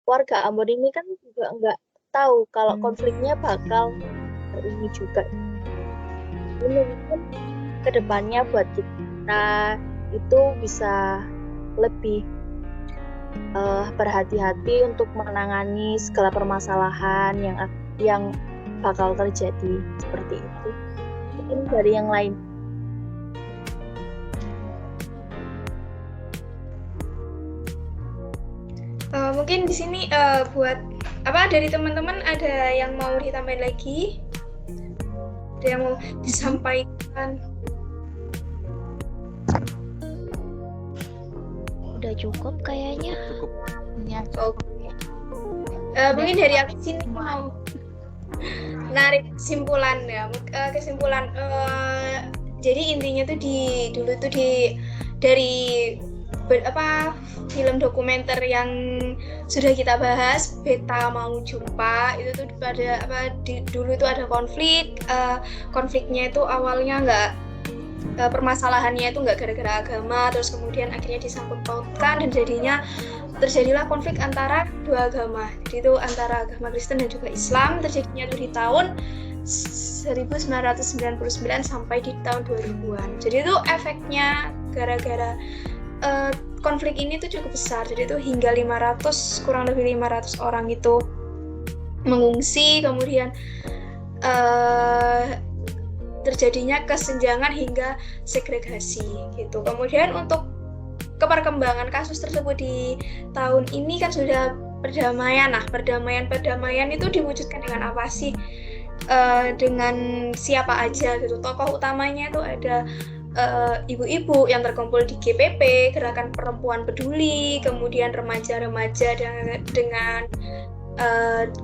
warga Ambon ini kan juga nggak tahu kalau konfliknya bakal ini juga. Ini mungkin kedepannya buat kita itu bisa lebih berhati-hati untuk menangani segala permasalahan yang bakal terjadi seperti itu. Mungkin dari yang lain. Mungkin di sini buat apa dari teman-teman ada yang mau ditambahin lagi? Ada yang mau disampaikan? Udah cukup kayaknya. Cukup. Ya, Oke. Mungkin dari aku sini mau narik kesimpulan ya. Kesimpulan jadi intinya tuh dulu tuh dari film dokumenter yang sudah kita bahas, Beta Mau Jumpa, itu tuh pada dulu itu ada konfliknya itu awalnya nggak permasalahannya itu nggak gara-gara agama, terus kemudian akhirnya disangkut pautkan dan terjadilah konflik antara dua agama. Jadi itu antara agama Kristen dan juga Islam, terjadinya itu di tahun 1999 sampai di tahun 2000-an. Jadi itu efeknya gara-gara konflik ini tuh cukup besar. Jadi itu hingga kurang lebih 500 orang itu mengungsi, kemudian terjadinya kesenjangan hingga segregasi gitu. Kemudian untuk perkembangan kasus tersebut di tahun ini kan sudah perdamaian. Nah, perdamaian itu diwujudkan dengan apa sih? Dengan siapa aja gitu. Tokoh utamanya itu ada ibu-ibu yang terkumpul di GPP, Gerakan Perempuan Peduli, kemudian remaja-remaja dengan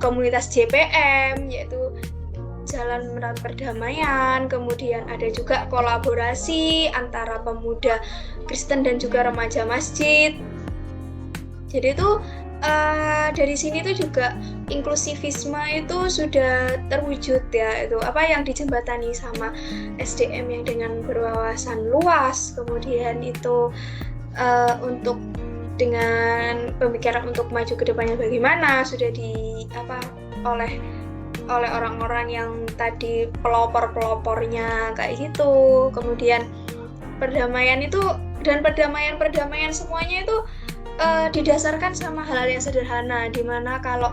komunitas JPM, yaitu Jalan Merawat Perdamaian. Kemudian ada juga kolaborasi antara pemuda Kristen dan juga remaja masjid. Jadi itu dari sini tuh juga inklusivisme itu sudah terwujud ya, itu apa yang dijembatani sama SDM yang dengan berwawasan luas, kemudian itu untuk dengan pemikiran untuk maju ke depannya bagaimana sudah oleh orang-orang yang tadi pelopor-pelopornya kayak gitu. Kemudian perdamaian itu dan perdamaian semuanya itu didasarkan sama hal-hal yang sederhana, dimana kalau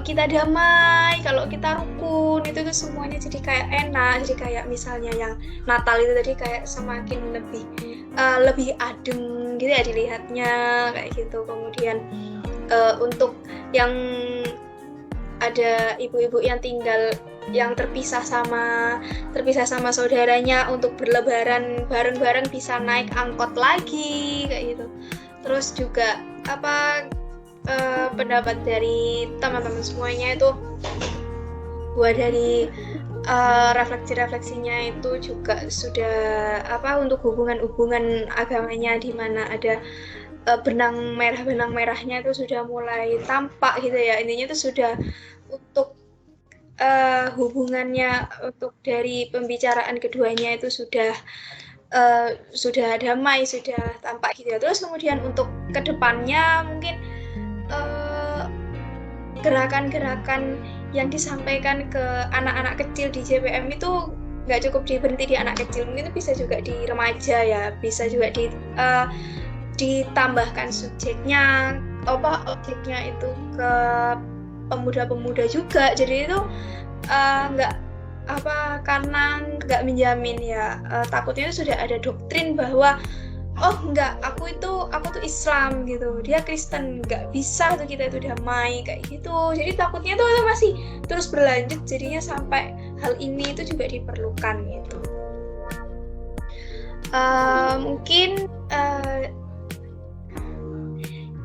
kita damai, kalau kita rukun, itu tuh semuanya jadi kayak enak. Jadi kayak misalnya yang Natal itu tadi kayak semakin lebih adem gitu ya dilihatnya kayak gitu. Kemudian untuk yang ada ibu-ibu yang terpisah sama saudaranya, untuk berlebaran bareng-bareng bisa naik angkot lagi kayak gitu. Terus juga pendapat dari teman-teman semuanya itu buat dari refleksinya itu juga sudah untuk hubungan agamanya, di mana ada benang merahnya itu sudah mulai tampak gitu ya. Intinya itu sudah untuk hubungannya, untuk dari pembicaraan keduanya itu sudah damai, sudah tampak gitu ya. Terus kemudian untuk kedepannya mungkin gerakan-gerakan yang disampaikan ke anak-anak kecil di JPM itu nggak cukup berhenti di anak kecil, mungkin itu bisa juga di remaja ya, bisa juga ditambahkan objeknya itu ke pemuda-pemuda juga. Jadi itu karena nggak menjamin ya, takutnya itu sudah ada doktrin bahwa aku tuh Islam gitu, dia Kristen, nggak bisa tuh kita itu damai kayak gitu. Jadi takutnya tuh itu masih terus berlanjut, jadinya sampai hal ini itu juga diperlukan gitu. Mungkin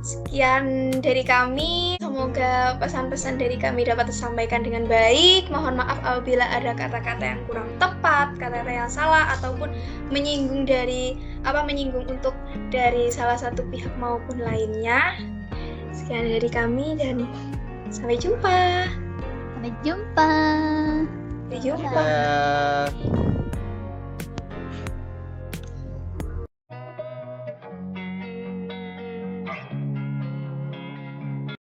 sekian dari kami. Semoga pesan-pesan dari kami dapat disampaikan dengan baik. Mohon maaf apabila ada kata-kata yang kurang tepat, kata-kata yang salah, ataupun menyinggung untuk dari salah satu pihak maupun lainnya. Sekian dari kami dan sampai jumpa. Sampai jumpa. Sampai jumpa.